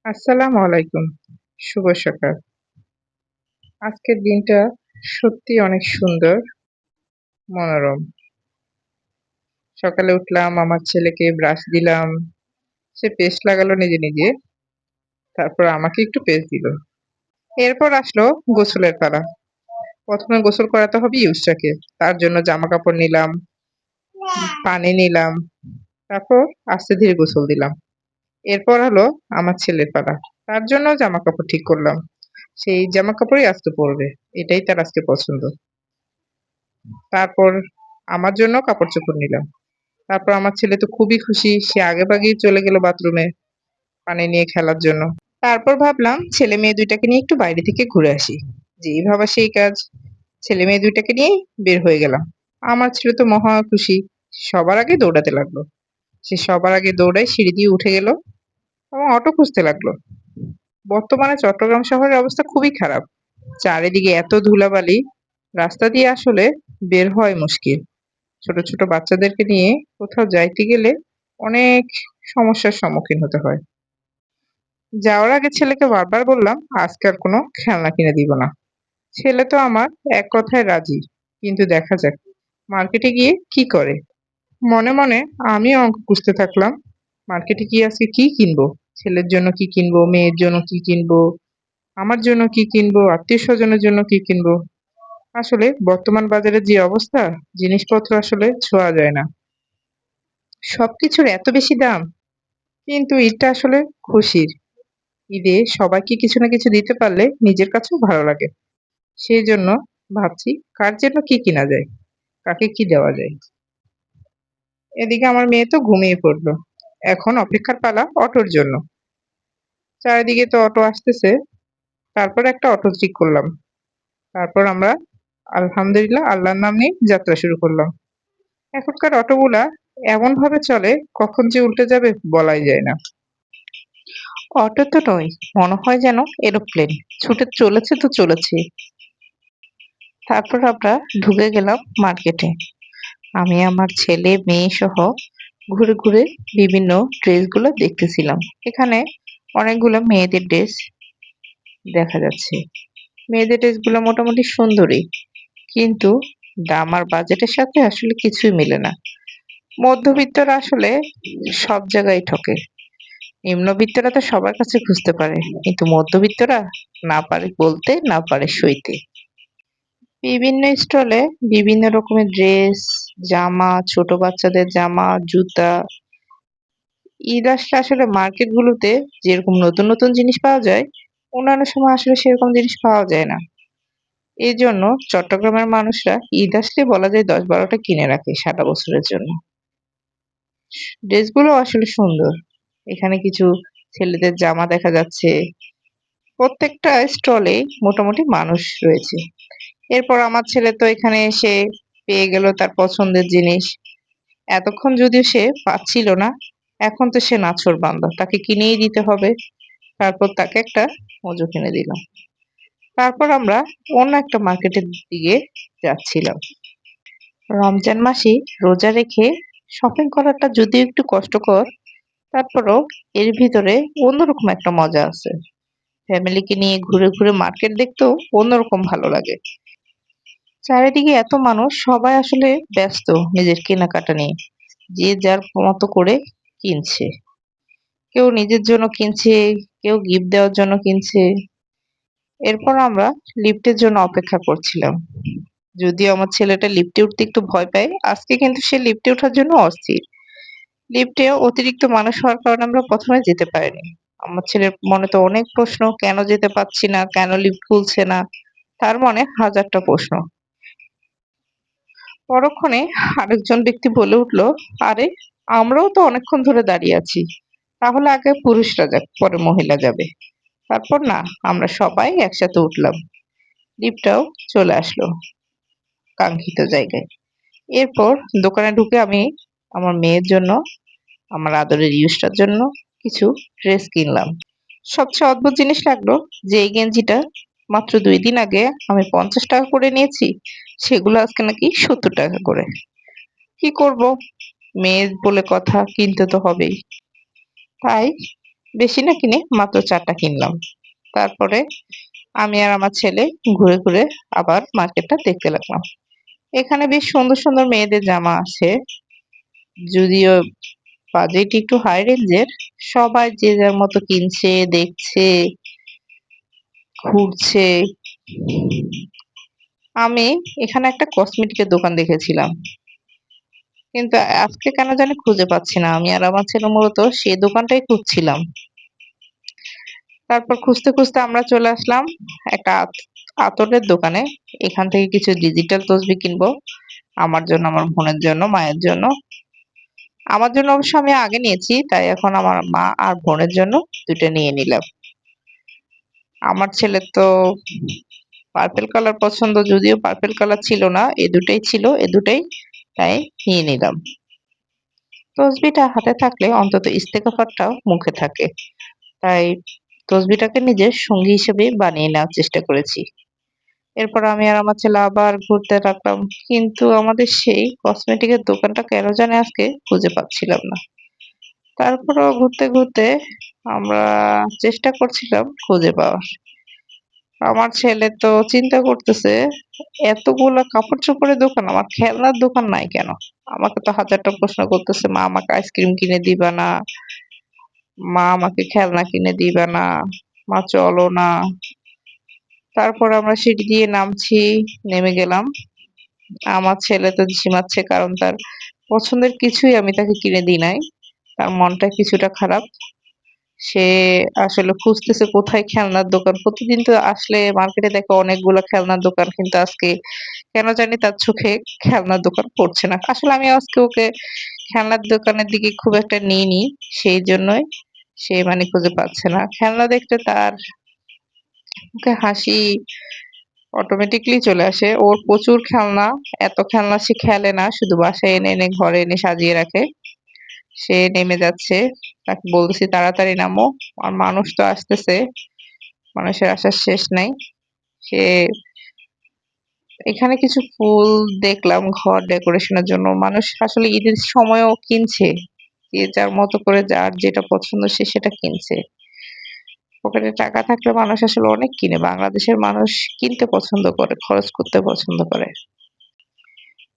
আসসালামু আলাইকুম। শুভ সকাল। আজকের দিনটা সত্যিই অনেক সুন্দর, মনোরম। সকালে উঠলাম, আমার ছেলেকে ব্রাশ দিলাম। সে পেস্ট লাগালো নিজে। তারপর আমাকে একটু পেস্ট দিল। এরপর আসলো গোসলের পালা। ১ম এ গোসল করাতে হবে ইউসরাকে। তার জন্য জামাকাপড় নিলাম, পানি নিলাম। তারপর আস্তে ধীরে গোসল দিলাম। এরপর হলো আমার ছেলের পালা। তার জন্য জামাকাপড় ঠিক করলাম। সেই জামাকাপড়ই আজকে পরবে। এটাই তার আজকে পছন্দ। তারপর আমার জন্য কাপড়-চোপড় নিলাম। তারপর আমার ছেলে তো খুবই খুশি। সে আগেভাগেই চলে গেল বাথরুমে পানি নিয়ে খেলার জন্য। তারপর ভাবলাম ছেলে-মেয়ে ২ টাকে নিয়ে একটু বাইরে থেকে ঘুরে আসি। যেই ভাবা সেই কাজ। ছেলে-মেয়ে ২ টাকে নিয়েই বের হয়ে গেলাম। আমার ছেলে তো মহা খুশি। সবার আগে দৌড়াতে লাগলো। সে সবার আগে দৌড়ায় সিঁড়ি দিয়ে উঠে গেল এবং অটো খুঁজতে লাগলো। বর্তমানে চট্টগ্রাম শহরের অবস্থা খুবই খারাপ। চারিদিকে এত ধুলাবালি, রাস্তা দিয়ে আসলে বের হওয়াই মুশকিল। ছোট বাচ্চাদেরকে নিয়ে কোথাও যাইতে গেলে অনেক সমস্যার সম্মুখীন হতে হয়। যাওয়ার আগে ছেলেকে বারবার বললাম, আজকে আর কোনো খেলনা কিনে দিব না। ছেলে তো আমার এক কথায় রাজি। কিন্তু দেখা যাক মার্কেটে গিয়ে কি করে। মনে আমিও অঙ্ক কষতে থাকলাম। মার্কেটে গিয়ে আজকে কি কিনবো? ছেলের জন্য কি কিনবো? মেয়ের জন্য কি কিনবো? আমার জন্য কি কিনবো? আত্মীয়স্বজনের জন্য কি কিনবো? আসলে বর্তমান বাজারের যে অবস্থা, জিনিসপত্র আসলে ছোঁয়া যায় না। সবকিছুর এত বেশি দাম। কিন্তু ঈদটা আসলে খুশির। ঈদে সবাইকে কিছু না কিছু দিতে পারলে নিজের কাছেও ভালো লাগে। সেজন্য ভাবছি কার জন্য কি কিনা যায়? কাকে কি দেওয়া যায়? এদিকে আমার মেয়ে তো ঘুমিয়ে পড়ল। এখন অপেক্ষার পালা অটোর জন্য। চারিদিকে তো অটো আসতেছে। তারপর একটা অটো ঠিক করলাম। তারপর আমরা আলহামদুলিল্লাহ আল্লাহর নাম নিয়ে যাত্রা শুরু করলাম। এখনকার অটোগুলা এমনভাবে চলে কখন যে উল্টে যাবে বলাই যায় না। অটো তো নয়, মনে হয় যেন এরোপ্লেন। ছুটে চলেছে তো চলেছে। তারপর আমরা ঢুকে গেলাম মার্কেটে। আমি আমার ছেলে মেয়ে সহ ঘুরে বিভিন্ন ড্রেসগুলো দেখতেছিলাম। এখানে অনেকগুলো মেয়েদের ড্রেস দেখা যাচ্ছে। মেয়েদের ড্রেসগুলো মোটামুটি সুন্দরী, কিন্তু দাম আর বাজেটের সাথে আসলে কিছুই মেলে না। মধ্যবিত্তরা আসলে সব জায়গায় ঠকে। নিম্নবিত্তরা তো সবার কাছে খুঁজতে পারে, কিন্তু মধ্যবিত্তরা না পারে বলতে, না পারে সইতে। বিভিন্ন স্টলে বিভিন্ন রকমের ড্রেস, জামা, ছোট বাচ্চাদের জামা, জুতা। ঈদ আসলে আসলে মার্কেটগুলোতে যেরকম নতুন জিনিস পাওয়া যায়, অন্যান্য সময় আসলে সেরকম জিনিস পাওয়া যায় না। এজন্য চট্টগ্রামের মানুষরা ঈদ আসলে বলা যায় ১০-১২টা কিনে রাখে সারা বছরের জন্য। ড্রেসগুলো আসলে সুন্দর। এখানে কিছু ছেলেদের জামা দেখা যাচ্ছে। প্রত্যেকটা স্টলেই মোটামুটি মানুষ রয়েছে। এরপর আমার ছেলে তো এখানে এসে পেয়ে গেল তার পছন্দের জিনিস। এতক্ষণ যদিও সে পাচ্ছিল না, এখন তো সে নাছোড়বান্দা। তাকে কিনেই দিতে হবে। তারপর তাকে একটা মোজো কিনে দিলাম। তারপর আমরা অন্য একটা মার্কেটের দিকে যাচ্ছিলাম। রমজান মাসে রোজা রেখে শপিং করাটা যদিও একটু কষ্টকর, তারপরও এর ভিতরে অন্যরকম একটা মজা আছে। ফ্যামিলিকে নিয়ে ঘুরে মার্কেট দেখতেও অন্যরকম ভালো লাগে। চারিদিকে এত মানুষ, সবাই আসলে ব্যস্ত নিজের কেনাকাটা নিয়ে। যে যার মতো করে কিনছে। কেউ নিজের জন্য কিনছে, কেউ গিফট দেওয়ার জন্য কিনছে। এরপর আমরা লিফটের জন্য অপেক্ষা করছিলাম। যদিও আমার ছেলেটা লিফটে উঠতে একটু ভয় পায়, আজকে কিন্তু সে লিফটে ওঠার জন্য অস্থির। লিফটে অতিরিক্ত মানুষ হওয়ার কারণে আমরা ১ম এ যেতে পারিনি। আমার ছেলের মনে তো অনেক প্রশ্ন, কেন যেতে পারছি না, কেন লিফট খুলছে না? তার মনে হাজারটা প্রশ্ন। পরক্ষণে আরেকজন ব্যক্তি বলে উঠল, আরে আমরাও তো অনেকক্ষণ ধরে দাঁড়িয়ে আছি। তাহলে আগে পুরুষরা যাক, পরে মহিলা যাবে। তারপর না, আমরা সবাই একসাথে উঠলাম। লিফটটাও চলে আসলো কাঙ্ক্ষিত জায়গায়। এরপর দোকানে ঢুকে আমি আমার মেয়ের জন্য, আমার আদরের ইউসটার জন্য কিছু ড্রেস কিনলাম। সবচেয়ে অদ্ভুত জিনিস লাগলো যে এই গেঞ্জিটা মাত্র ২ দিন আগে আমি ৫০ টাকা করে নিয়েছি, সেগুলো আজকে নাকি ৭০ টাকা করে। কি করব, মেয়ে বলে কথা, কিনতে তো হবেই। তাই বেশি না কিনে মাত্র 4টা কিনলাম। তারপরে আমি আর আমার ছেলে ঘুরে ঘুরে আবার মার্কেটটা দেখতে লাগলাম। এখানে বেশ সুন্দর সুন্দর মেয়েদের জামা আছে, যদিও বাজেট একটু হাই রেঞ্জের। সবাই যে যার মতো কিনছে, দেখছে, ঘুরছে। আমি এখানে একটা কসমেটিকের দোকান দেখেছিলাম, কিন্তু আজকে কেন জানি খুঁজে পাচ্ছি না। আমি আর আমার ছেলে মূলত সেই দোকানটাই খুঁজছিলাম। তারপর খুঁজতে খুঁজতে আমরা চলে আসলাম একটা আতরের দোকানে। এখান থেকে কিছু ডিজিটাল তসবি কিনবো, আমার জন্য, আমার বোনের জন্য, মায়ের জন্য। আমার জন্য অবশ্য আমি আগে নিয়েছি, তাই এখন আমার মা আর বোনের জন্য দুইটা নিয়ে নিলাম। আমার ছেলের তো পার্পেল কালার পছন্দ, যদিও পার্পেল কালার ছিল না, এ দুটাই ছিল, এ দুটাই তাই নিয়ে নিলাম। তসবিটা হাতে থাকলে অন্তত ইস্তেগফারটাও মুখে থাকে, তাই তসবিটাকে নিজের সঙ্গী হিসেবে বানিয়ে নেওয়ার চেষ্টা করেছি। এরপর আমি আর আমার ছেলে আবার ঘুরতে লাগলাম, কিন্তু আমাদের সেই কসমেটিকের দোকানটা কেন জানি আজকে খুঁজে পাচ্ছিলাম না। তারপরও ঘুরতে ঘুরতে আমরা চেষ্টা করছিলাম খুঁজে পাওয়ার। আমার ছেলে তো চিন্তা করতেছে, এতগুলা কাপড় চোপড়ের দোকান, আমার খেলনার দোকান নাই কেন? আমাকে তো হাজারটা প্রশ্ন করতেছে, মা আমাকে আইসক্রিম কিনে দিবা না, মা আমাকে খেলনা কিনে দিবা না, মা চলো না। তারপর আমরা সিঁড়ি দিয়ে নামছি, নেমে গেলাম। আমার ছেলে তো ঝিমাচ্ছে, কারণ তার পছন্দের কিছুই আমি তাকে কিনে দিই নাই। তার মনটা কিছুটা খারাপ। সে আসলে খুঁজতেছে কোথায় খেলনার দোকান। প্রতিদিন তো আসলে মার্কেটে দেখে অনেকগুলা খেলনার দোকান, কিন্তু আজকে কেন জানি তার চোখে খেলনার দোকান পড়ছে না। আসলে আমি আজকে ওকে খেলনার দোকানের দিকে খুব একটা নিইনি, সেই জন্যই সে মানে খুঁজে পাচ্ছে না। খেলনা দেখতে তার মুখে হাসি অটোমেটিকলি চলে আসে। ওর প্রচুর খেলনা, এত খেলনা সে খেলে না, শুধু বাসায় এনে এনে ঘরে এনে সাজিয়ে রাখে। সে নেমে যাচ্ছে, তাকে বলতেছি তাড়াতাড়ি নামো, আর মানুষ তো আসতেছে, মানুষের আসার শেষ নাই। সে এখানে কিছু ফুল দেখলাম ঘর ডেকোরেশনের জন্য, মানুষ আসলে ঈদের সময়ও কিনছে, যে যার মতো করে যার যেটা পছন্দ সে সেটা কিনছে। পকেটে টাকা থাকলে মানুষ আসলে অনেক কিনে, বাংলাদেশের মানুষ কিনতে পছন্দ করে, খরচ করতে পছন্দ করে।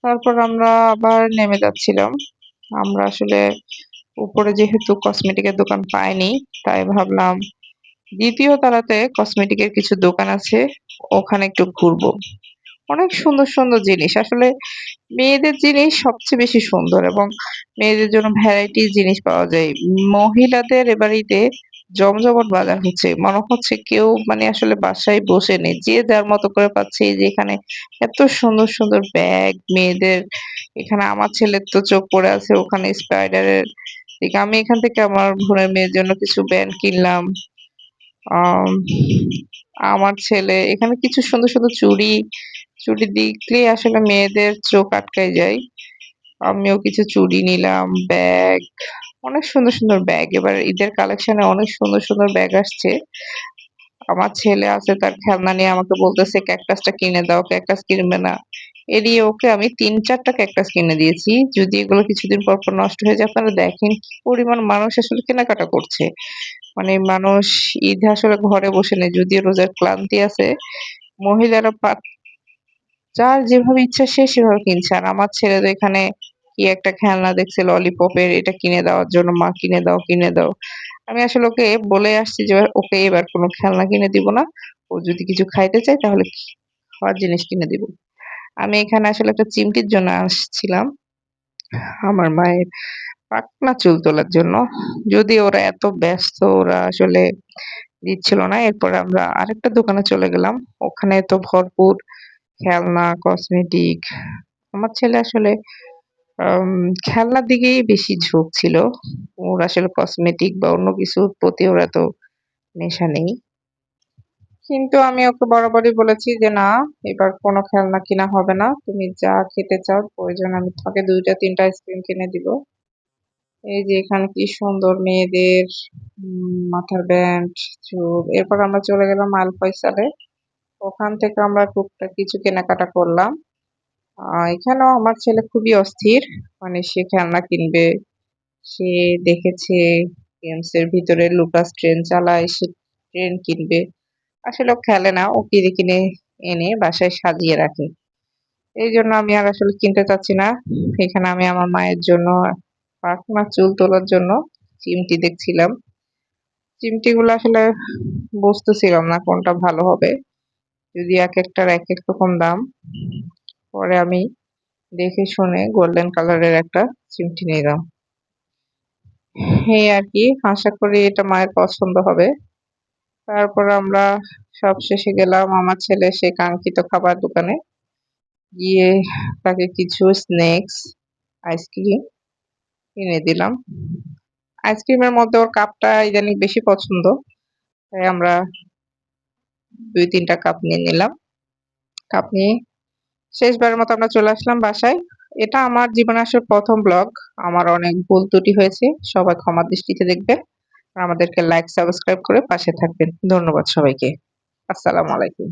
তারপর আমরা আবার নেমে যাচ্ছিলাম। আমরা আসলে উপরে যেহেতু কসমেটিকের দোকান পাইনি, তাই ভাবলাম দ্বিতীয় তলাতে কসমেটিকের কিছু দোকান আছে, ওখানে একটু ঘুরবো। অনেক সুন্দর সুন্দর জিনিস, আসলে মেয়েদের জিনিস সবচেয়ে বেশি সুন্দর, এবং মেয়েদের জন্য ভ্যারাইটিস জিনিস পাওয়া যায়। মহিলাদের এবার ঈদে জমজমাট বাজার হচ্ছে, মনে হচ্ছে কেউ মানে আসলে বাসায় বসে নেই, যে যার মতো করে পাচ্ছে। এই যে এখানে এত সুন্দর সুন্দর ব্যাগ মেয়েদের, এখানে আমার ছেলের তো চোখ পড়ে আছে ওখানে স্পাইডারের দিকে। আমি এখান থেকে আমার বোনের মেয়ের জন্য কিছু ব্যান্ড কিনলাম। আম, আমার ছেলে এখানে কিছু সুন্দর সুন্দর চুড়ি, চুড়ি দেখলেই আসলে মেয়েদের চোখ আটকায় যায়। আমিও কিছু চুড়ি নিলাম, ব্যাগ, অনেক সুন্দর সুন্দর ব্যাগ। এবার ঈদের কালেকশনে অনেক সুন্দর সুন্দর ব্যাগ আসছে। আমার ছেলে আছে, তার খেলনা নিয়ে আমাকে বলতেছে ক্যাকটাসটা কিনে দাও, ক্যাকটাস কিনবে না। এড়িয়ে ওকে আমি 3-4টা ক্যাকটাস কিনে দিয়েছি, যদি এগুলো কিছুদিন পর পর নষ্ট হয়ে যায়। আপনারা দেখেন কি পরিমাণ মানুষ আসলে কেনাকাটা করছে। মানে মানুষ ঈদে আসলে ঘরে বসে নেই, যদিও রোজার ক্লান্তি আছে, মহিলারা যার যেভাবে ইচ্ছা সে সেভাবে কিনছে। আর আমার ছেলে তো এখানে কি একটা খেলনা দেখছে ললিপপের, এটা কিনে দেওয়ার জন্য, মা কিনে দাও কিনে দাও। আমি আসলে ওকে বলে আসছি যে ওকে এবার কোনো খেলনা কিনে দিব না, ও যদি কিছু খাইতে চায় তাহলে খাওয়ার জিনিস কিনে দিব। আমি এখানে আসলে একটা চিমটির জন্য আসছিলাম, আমার মায়ের পাকনা চুল তোলার জন্য, যদি ওরা এত ব্যস্ত, ওরা আসলে দিচ্ছিল না। এরপর আমরা আরেকটা দোকানে চলে গেলাম, ওখানে তো ভরপুর খেলনা, কসমেটিক। আমার ছেলে আসলে আম খেলনার দিকেই বেশি ঝোঁক ছিল। ওর আসলে কসমেটিক বা অন্য কিছুর প্রতি ওর এত নেশা নেই। কিন্তু আমি ওকে বরাবরই বলেছি যে, "না, এবার কোনো খেলনা কিনা হবে না। তুমি যা খেতে চাও, প্রয়োজনে আমি তোমাকে ২টা ৩টা আইসক্রিম কিনে দিব।" এই যে এখানে কি সুন্দর মেয়েদের মাথার ব্যান্ড, চুল। এরপর আমরা চলে গেলাম আল ফয়সালে। ওখান থেকে আমরা টুকটাক কিছু কেনাকাটা করলাম। এখানেও আমার ছেলে খুবই অস্থির। মানে সে খেলনা কিনবে। সে দেখেছে গেমসের ভিতরে লুকাস ট্রেন চালায়, সে ট্রেন কিনবে। আসলে ও খেলে না, ও কিনে কিনে এনে বাসায় সাজিয়ে রাখে। এই জন্য আমি আর আসলে কিনতে চাচ্ছি না। এখানে আমি আমার মায়ের জন্য পাখনা চুল তোলার জন্য চিমটি দেখছিলাম। চিমটিগুলো আসলে বুঝতেছিলাম না কোনটা ভালো হবে। যদি একেকটার একেক রকম দাম। পরে আমি দেখে শুনে গোল্ডেন কালারের একটা চিমটি নিলাম। এই আরকি, আশা করি এটা মায়ের পছন্দ হবে। তারপর আমরা সবশেষে গেলাম আমার ছেলের সেই কাঙ্ক্ষিত খাবার দোকানে। গিয়ে তাকে কিছু স্ন্যাকস, আইসক্রিম কিনে দিলাম। আইসক্রিমের মধ্যে ওর কাপটা ইদানিং বেশি পছন্দ। তাই আমরা ২-৩ টা কাপ নিয়ে নিলাম। কাপ নিয়ে শেষবারের মতো আমরা চলে আসলাম বাসায়। এটা আমার জীবনে আসার ১ম ব্লগ। আমার অনেক ভুল ত্রুটি হয়েছে। সবাই ক্ষমার দৃষ্টিতে দেখবেন। আর আমাদেরকে লাইক, সাবস্ক্রাইব করে পাশে থাকবেন। ধন্যবাদ সবাইকে। আসসালামু আলাইকুম।